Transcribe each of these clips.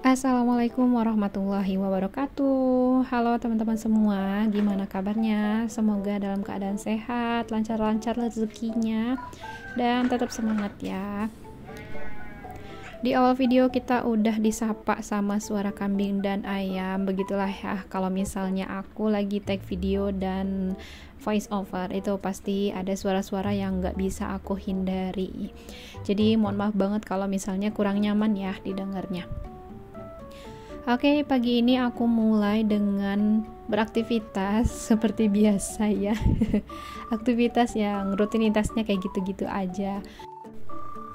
Assalamualaikum warahmatullahi wabarakatuh. Halo teman-teman semua, gimana kabarnya? Semoga dalam keadaan sehat, lancar-lancar rezekinya, dan tetap semangat ya. Di awal video kita udah disapa sama suara kambing dan ayam. Begitulah ya, kalau misalnya aku lagi take video dan voice over, itu pasti ada suara-suara yang nggak bisa aku hindari. Jadi mohon maaf banget kalau misalnya kurang nyaman ya didengarnya. Oke, pagi ini aku mulai dengan beraktivitas seperti biasa ya. Aktivitas yang rutinitasnya kayak gitu-gitu aja.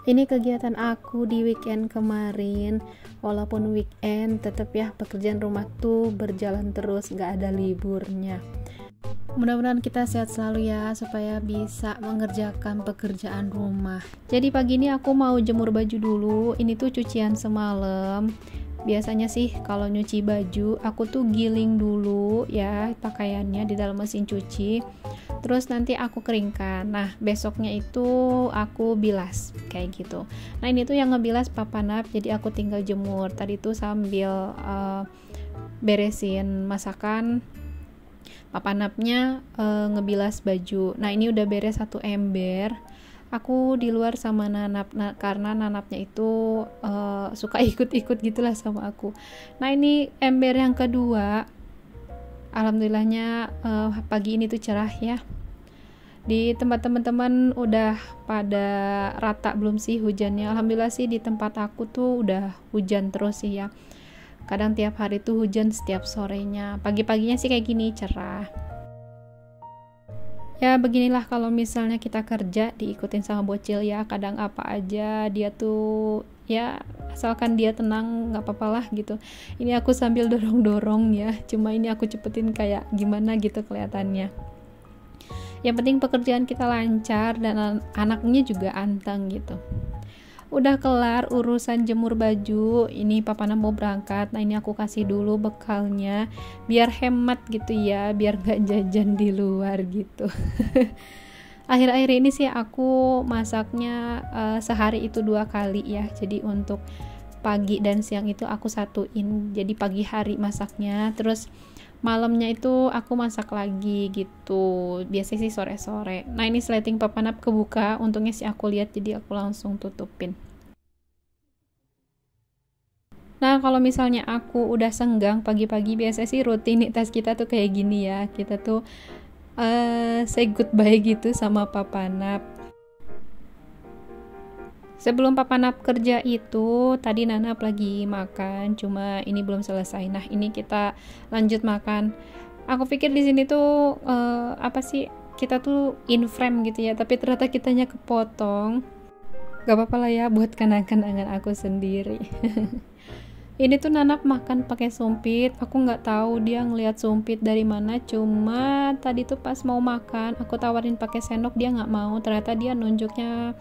Ini kegiatan aku di weekend kemarin. Walaupun weekend, tetap ya pekerjaan rumah tuh berjalan terus, gak ada liburnya. Mudah-mudahan kita sehat selalu ya, supaya bisa mengerjakan pekerjaan rumah. Jadi pagi ini aku mau jemur baju dulu. Ini tuh cucian semalam. Biasanya sih kalau nyuci baju aku tuh giling dulu ya pakaiannya di dalam mesin cuci, terus nanti aku keringkan. Nah besoknya itu aku bilas kayak gitu. Nah ini tuh yang ngebilas Papa Nap, jadi aku tinggal jemur. Tadi tuh sambil beresin masakan, Papa Napnya ngebilas baju. Nah ini udah beres satu ember. Aku di luar sama Nanap, karena Nanapnya itu suka ikut-ikut gitulah sama aku. Nah ini ember yang kedua, alhamdulillahnya pagi ini tuh cerah ya. Di tempat teman-teman udah pada rata belum sih hujannya? Alhamdulillah sih di tempat aku tuh udah hujan terus sih ya. Kadang tiap hari tuh hujan setiap sorenya. Pagi-paginya sih kayak gini cerah. Ya beginilah kalau misalnya kita kerja diikutin sama bocil ya, kadang apa aja dia tuh ya asalkan dia tenang nggak apa-apa lah gitu. Ini aku sambil dorong-dorong ya, cuma ini aku cepetin kayak gimana gitu kelihatannya. Yang penting pekerjaan kita lancar dan anaknya juga anteng gitu. Udah kelar urusan jemur baju, ini Papa Nam mau berangkat. Nah ini aku kasih dulu bekalnya biar hemat gitu ya, biar gak jajan di luar gitu. Akhir-akhir ini sih aku masaknya sehari itu 2 kali ya, jadi untuk pagi dan siang itu aku satuin, jadi pagi hari masaknya, terus malamnya itu aku masak lagi gitu, biasanya sih sore-sore. Nah ini sleting Papa Nap kebuka, untungnya sih aku lihat jadi aku langsung tutupin. Nah kalau misalnya aku udah senggang pagi-pagi, biasanya sih rutinitas kita tuh kayak gini ya, kita tuh say goodbye gitu sama Papa Nap. Sebelum Papa Nap kerja itu, tadi Nanap lagi makan, cuma ini belum selesai. Nah ini kita lanjut makan. Aku pikir di sini tuh apa sih, kita tuh in frame gitu ya, tapi ternyata kitanya kepotong. Gak apa-apa lah ya buat kenang-kenangan aku sendiri. Ini tuh Nanap makan pakai sumpit. Aku nggak tahu dia ngelihat sumpit dari mana, cuma tadi tuh pas mau makan aku tawarin pakai sendok, dia nggak mau. Ternyata dia nunjuknya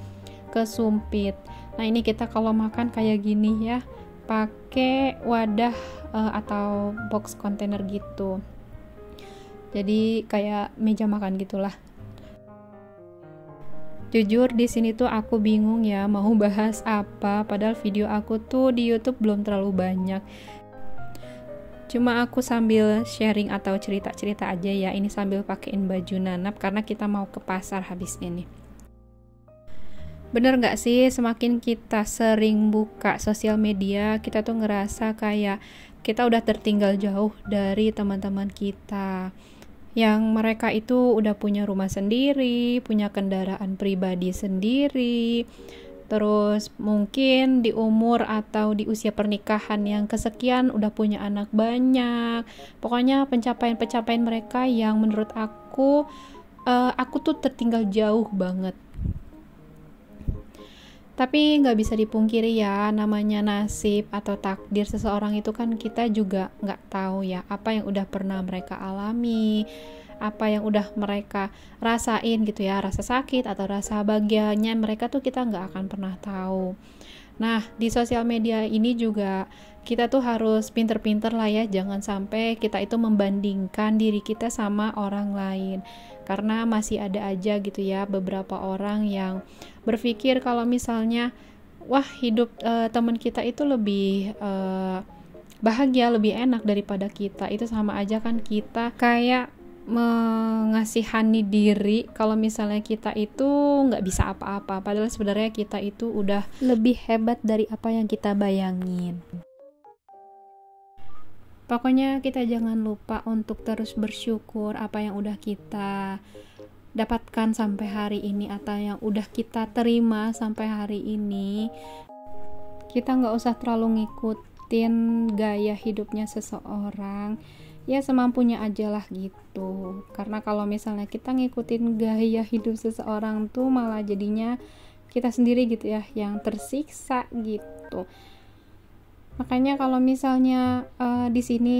ke sumpit. Nah ini kita kalau makan kayak gini ya, pakai wadah atau box kontainer gitu, jadi kayak meja makan gitulah. Jujur di sini tuh aku bingung ya mau bahas apa, padahal video aku tuh di YouTube belum terlalu banyak. Cuma aku sambil sharing atau cerita-cerita aja ya. Ini sambil pakein baju Nanap karena kita mau ke pasar habis ini. Bener gak sih, semakin kita sering buka sosial media, kita tuh ngerasa kayak kita udah tertinggal jauh dari teman-teman kita yang mereka itu udah punya rumah sendiri, punya kendaraan pribadi sendiri, terus mungkin di umur atau di usia pernikahan yang kesekian udah punya anak banyak. Pokoknya pencapaian-pencapaian mereka yang menurut aku tuh tertinggal jauh banget. Tapi nggak bisa dipungkiri ya, namanya nasib atau takdir seseorang itu kan kita juga nggak tahu ya, apa yang udah pernah mereka alami, apa yang udah mereka rasain gitu ya, rasa sakit atau rasa bahagianya mereka tuh kita nggak akan pernah tahu. Nah, di sosial media ini juga kita tuh harus pinter-pinter lah ya, jangan sampai kita itu membandingkan diri kita sama orang lain. Karena masih ada aja gitu ya beberapa orang yang berpikir kalau misalnya wah hidup teman kita itu lebih bahagia, lebih enak daripada kita. Itu sama aja kan kita kayak mengasihani diri kalau misalnya kita itu nggak bisa apa-apa, padahal sebenarnya kita itu udah lebih hebat dari apa yang kita bayangin. Pokoknya kita jangan lupa untuk terus bersyukur apa yang udah kita dapatkan sampai hari ini atau yang udah kita terima sampai hari ini. Kita nggak usah terlalu ngikutin gaya hidupnya seseorang, ya semampunya aja lah gitu. Karena kalau misalnya kita ngikutin gaya hidup seseorang tuh malah jadinya kita sendiri gitu ya yang tersiksa gitu. Makanya kalau misalnya di sini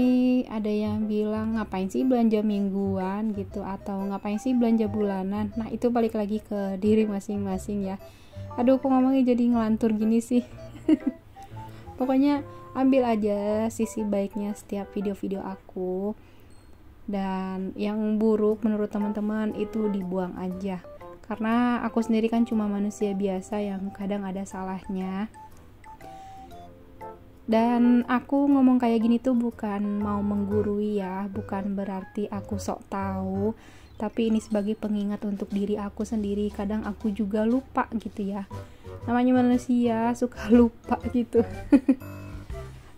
ada yang bilang ngapain sih belanja mingguan gitu atau ngapain sih belanja bulanan. Nah, itu balik lagi ke diri masing-masing ya. Aduh, kok ngomongnya jadi ngelantur gini sih. Pokoknya ambil aja sisi baiknya setiap video-video aku. Dan yang buruk menurut teman-teman itu dibuang aja. Karena aku sendiri kan cuma manusia biasa yang kadang ada salahnya. Dan aku ngomong kayak gini tuh bukan mau menggurui ya, bukan berarti aku sok tahu, tapi ini sebagai pengingat untuk diri aku sendiri. Kadang aku juga lupa gitu ya, namanya manusia suka lupa gitu.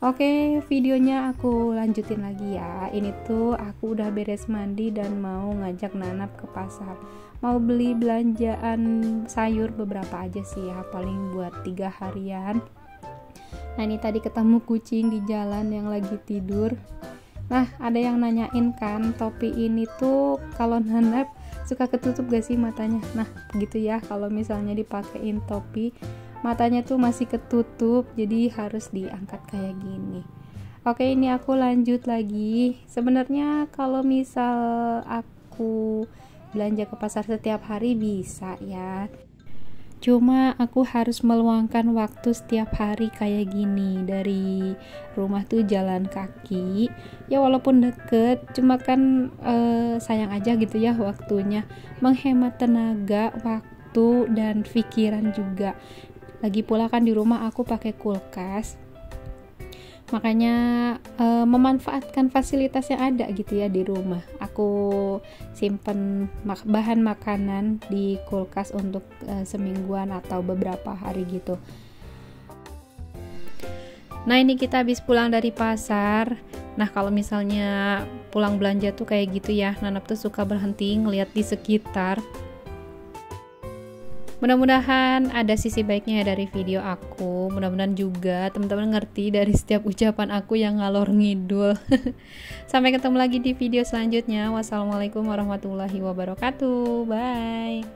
Oke, videonya aku lanjutin lagi ya. Ini tuh aku udah beres mandi dan mau ngajak Nanap ke pasar, mau beli belanjaan sayur beberapa aja sih ya, paling buat 3 harian. Nah, ini tadi ketemu kucing di jalan yang lagi tidur. Nah, ada yang nanyain kan, topi ini tuh kalau Nanap suka ketutup gak sih matanya? Nah, gitu ya, kalau misalnya dipakein topi, matanya tuh masih ketutup, jadi harus diangkat kayak gini. Oke, ini aku lanjut lagi. Sebenarnya kalau misal aku belanja ke pasar setiap hari bisa ya. Cuma aku harus meluangkan waktu setiap hari kayak gini. Dari rumah tuh jalan kaki, ya walaupun deket, cuma kan sayang aja gitu ya waktunya. Menghemat tenaga, waktu, dan pikiran juga. Lagi pula kan di rumah aku pakai kulkas, makanya memanfaatkan fasilitas yang ada gitu ya di rumah. Aku simpen bahan makanan di kulkas untuk semingguan atau beberapa hari gitu. Nah, ini kita habis pulang dari pasar. Nah, kalau misalnya pulang belanja tuh kayak gitu ya, Nanap tuh suka berhenti ngeliat di sekitar. Mudah-mudahan ada sisi baiknya ya dari video aku. Mudah-mudahan juga teman-teman ngerti dari setiap ucapan aku yang ngalor ngidul. Sampai ketemu lagi di video selanjutnya. Wassalamualaikum warahmatullahi wabarakatuh. Bye.